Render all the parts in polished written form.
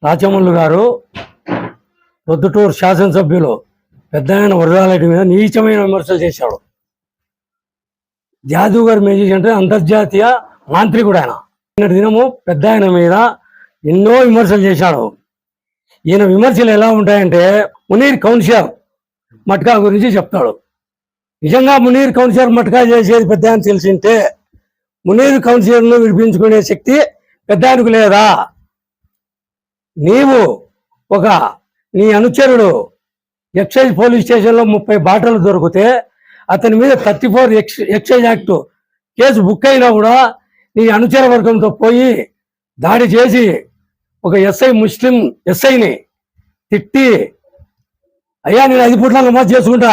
రాచమల్లు గారు ప్రొద్దుటూరు శాసనసభ్యులు పెద్దయిన వరదారెడ్డి మీద నీచమైన విమర్శలు చేశాడు. జాదూగర్ మ్యూజిక్ అంటే అంతర్జాతీయ మాంత్రికుడు ఆయన. నిన్నటి దినము పెద్ద ఆయన మీద ఎన్నో విమర్శలు చేశాడు. ఈయన విమర్శలు ఎలా ఉంటాయంటే మునీర్ కౌన్సిలర్ మట్కా గురించి చెప్తాడు. నిజంగా మునీర్ కౌన్సిలర్ మట్కా చేసేది పెద్ద ఆయన తెలిసింటే మునీర్ కౌన్సిలర్ను విడిపించుకునే శక్తి పెద్ద ఆయనకు లేదా? నీవు నీ అనుచరుడు ఎక్సైజ్ పోలీస్ స్టేషన్లో 30 బాటలు దొరికితే అతని మీద 34 ఎక్సైజ్ యాక్ట్ కేసు బుక్ అయినా కూడా నీ అనుచర వర్గంతో పోయి దాడి చేసి ఒక ముస్లిం ఎస్ఐని తిట్టి, అయ్యా నేను 5 పూట్ల నమాజ్ చేసుకుంటా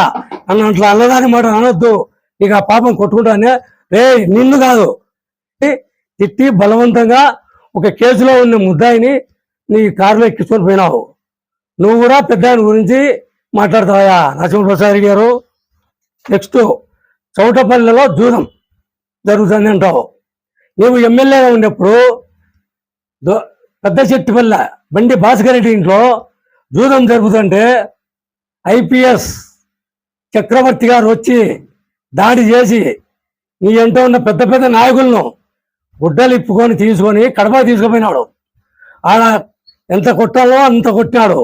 అన్న అట్లా అన్నదాని మాట అనొద్దు, నీకు ఆ పాపం కొట్టుకుంటానే రే నిన్ను కాదు తిట్టి బలవంతంగా ఒక కేసులో ఉన్న ముద్దాయిని నీ కారులో ఎక్కించుకొని పోయినావు. నువ్వు కూడా పెద్ద ఆయన గురించి మాట్లాడతావా రాచమల్లు ప్రసాద్ రెడ్డి గారు? నెక్స్ట్ చౌటపల్లిలో జూదం జరుగుతుంది అంటావు. నువ్వు ఎమ్మెల్యేగా ఉన్నప్పుడు పెద్ద చెట్టుపల్లె బండి భాస్కర్ రెడ్డి ఇంట్లో జూదం జరుగుతుంటే ఐపీఎస్ చక్రవర్తి గారు వచ్చి దాడి చేసి నీ ఎంతో ఉన్న పెద్ద పెద్ద నాయకులను గుడ్డలు ఇప్పుకొని తీసుకొని కడప తీసుకుపోయినాడు. ఆడ ఎంత కొట్టాలో అంత కొట్టినాడు.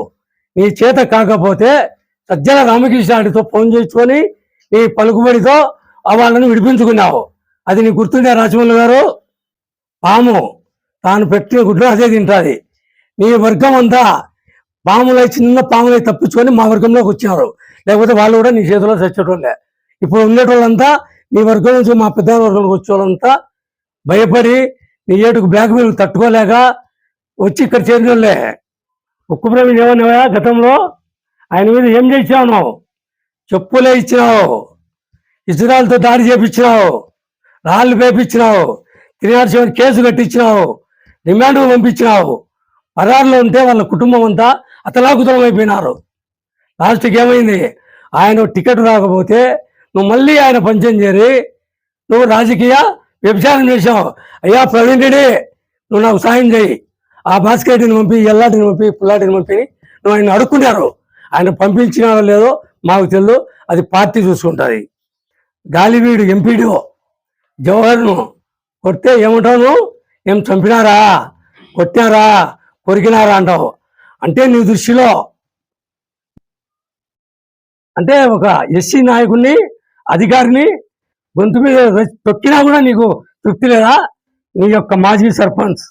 నీ చేత కాకపోతే సజ్జల రామకృష్ణాడితో ఫోన్ చేసుకొని నీ పలుకుబడితో వాళ్ళని విడిపించుకున్నావు. అది నీకు గుర్తుండే రాచమల్లు గారు? పాము తాను పెట్టిన గుడ్లు అదే తింటుంది. నీ వర్గం అంతా పాములై చిన్న పాములై తప్పించుకొని మా వర్గంలోకి వచ్చారు. లేకపోతే వాళ్ళు కూడా నీ చేతిలో చచ్చేటోళ్ళే. ఇప్పుడు ఉండేటోళ్ళంతా నీ వర్గం నుంచి మా పెద్ద వర్గంలోకి వచ్చేవాళ్ళంతా భయపడి నీ ఏటుకు బ్లాక్ మెయిల్ తట్టుకోలేక వచ్చి ఇక్కడ చేరినోళ్ళే. ఉక్కు ప్రవీణ్ ఏమన్నావా గతంలో? ఆయన మీద ఏం చేసినావు? చెప్పులే ఇచ్చినావు, ఇజ్రాయల్తో దాడి చేపించినావు, రాళ్ళు పేపించినావు, 307 కేసు కట్టించినావు, రిమాండ్కు పంపించినావు. పరారులో ఉంటే వాళ్ళ కుటుంబం అంతా అతలాకుతలం అయిపోయినారు. లాస్ట్కి ఏమైంది? ఆయన టికెట్ రాకపోతే నువ్వు మళ్ళీ ఆయన పంచం చేరి నువ్వు రాజకీయ వ్యభిచారం చేశావు. అయ్యా ప్రవీణ్ రెడ్డి, నువ్వు నాకు సాయం చేయి, ఆ భాస్కర్ రెడ్డిని పంపి, ఎల్లాటిని పంపి, పుల్లాటిని పంపి నువ్వు ఆయన అడుక్కున్నారు. ఆయన పంపించినారో లేదో మాకు తెలియదు, అది పార్టీ చూసుకుంటుంది. గాలివీడు ఎంపీడీఓ జవహర్ను కొడితే ఏమంటావు నువ్వు? ఏం చంపినారా, కొట్టినారా, కొరికినారా అంటావు. అంటే నీ దృష్టిలో అంటే ఒక ఎస్సీ నాయకుడిని, అధికారిని గొంతు మీద తొక్కినా కూడా నీకు తృప్తి లేదా? నీ యొక్క మాజీ సర్పంచ్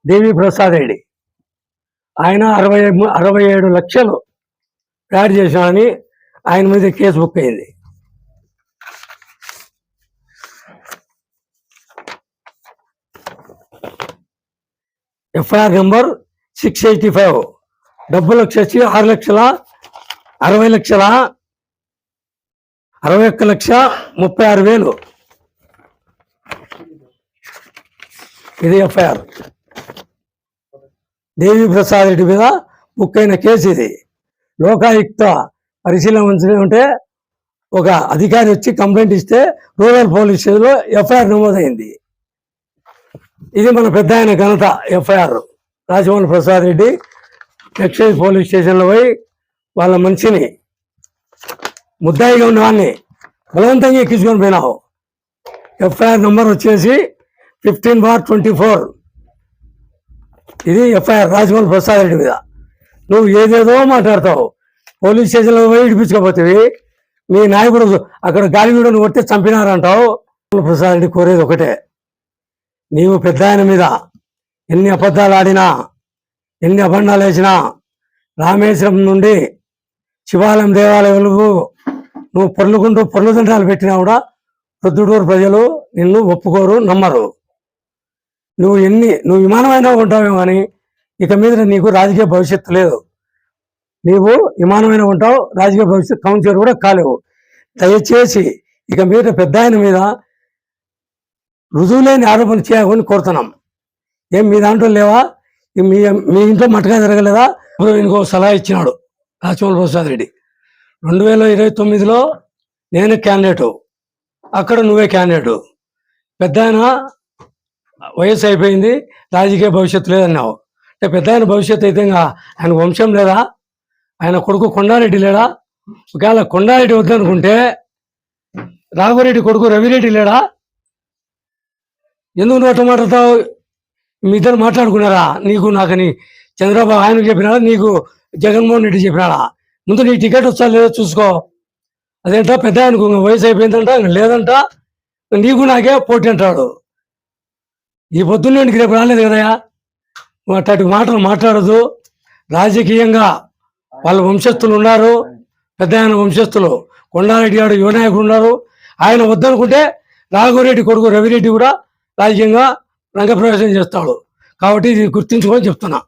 దేవి ప్రసాద్ రెడ్డి ఆయన 67 లక్షలు యాడ్ చేశానని ఆయన మీద కేసు బుక్ అయింది. FIR number 685. డబ్బులు వచ్చేసి 6,61,36,000. ఇది ఎఫ్ఐఆర్. దేవి ప్రసాద్ రెడ్డి మీద బుక్ అయిన కేసు ఇది. లోకాయుక్త పరిశీలన ఉంటే ఒక అధికారి వచ్చి కంప్లైంట్ ఇస్తే రూరల్ పోలీస్ స్టేషన్లో ఎఫ్ఐఆర్ నమోదైంది. ఇది మన పెద్ద ఆయన ఘనత. FIR Rachamallu Prasad Reddy excise police స్టేషన్లో పోయి వాళ్ళ మనిషిని ముద్దాయిగా ఉన్న వాడిని బలవంతంగా ఎక్కించుకొని పోయినావు. ఎఫ్ఐఆర్ నెంబర్ వచ్చేసి 15/24. ఇది ఎఫ్ఐఆర్ రాచమల్లు ప్రసాద్ రెడ్డి మీద. నువ్వు ఏదేదో మాట్లాడతావు. పోలీస్ స్టేషన్లో పోయి ఇడిపించుకోపోతుంది. మీ నాయకుడు అక్కడ గాలిగూడను కొడితే చంపినారంటావు. ప్రసాద్ రెడ్డి కోరేది ఒకటే, నీవు పెద్ద ఆయన మీద ఎన్ని అబద్ధాలు ఆడినా, ఎన్ని అభండాలు వేసినా, రామేశ్వరం నుండి శివాలయం దేవాలయాలకు నువ్వు పొర్లుదండాలు పెట్టినా కూడా ప్రొద్దుటూరు ప్రజలు నిన్ను ఒప్పుకోరు, నమ్మరు. నువ్వు విమానమైనా ఉంటావేమో కానీ ఇక మీద నీకు రాజకీయ భవిష్యత్తు లేదు. నీవు విమానమైన ఉంటావు, రాజకీయ భవిష్యత్తు కౌన్సిలర్ కూడా కాలేవు. దయచేసి ఇక మీద పెద్ద ఆయన మీద రుజువులేని ఆరోపణలు చేయని కోరుతున్నాం. ఏం మీ దాంట్లో లేవా? మీ ఇంట్లో మటగా జరగలేదా? ఇంకో సలహా ఇచ్చినాడు రాచమల్లు ప్రసాద్ రెడ్డి. 2029లో నేను క్యాండిడేటు, అక్కడ నువ్వే క్యాండిడేటు. పెద్ద ఆయన వయసు అయిపోయింది, రాజకీయ భవిష్యత్తు లేదన్నావు. అంటే పెద్ద ఆయన భవిష్యత్తు అయితే ఇంకా ఆయన వంశం లేదా? ఆయన కొడుకు కొండారెడ్డి లేడా? ఒకవేళ కొండారెడ్డి వద్దనుకుంటే రాఘవరెడ్డి కొడుకు రవిరెడ్డి లేడా? ఎందుకు నోట మాట్లాడతావు? మీ ఇద్దరు మాట్లాడుకున్నారా? నీకు నాకని చంద్రబాబు ఆయనకు చెప్పినాడా, నీకు జగన్మోహన్ రెడ్డి చెప్పినాడా? ముందు నీకు టికెట్ వచ్చా లేదో చూసుకో. అదేంటో పెద్ద ఆయనకు వయసు అయిపోయిందంట, లేదంట, నీకు నాకే పోటీ అంటాడు. ఈ పొద్దున్నే నీకు రేపు రాలేదు కదయా. అట్లాంటి మాటలు మాట్లాడదు. రాజకీయంగా వాళ్ళ వంశస్థులు ఉన్నారు, పెద్ద ఆయన వంశస్థులు కొండారెడ్డి గారు యువనాయకుడు ఉన్నారు. ఆయన వద్దనుకుంటే రాఘవరెడ్డి కొడుకు రవిరెడ్డి కూడా రాజకీయంగా రంగప్రవేశం చేస్తాడు. కాబట్టి ఇది గుర్తించుకొని చెప్తున్నా.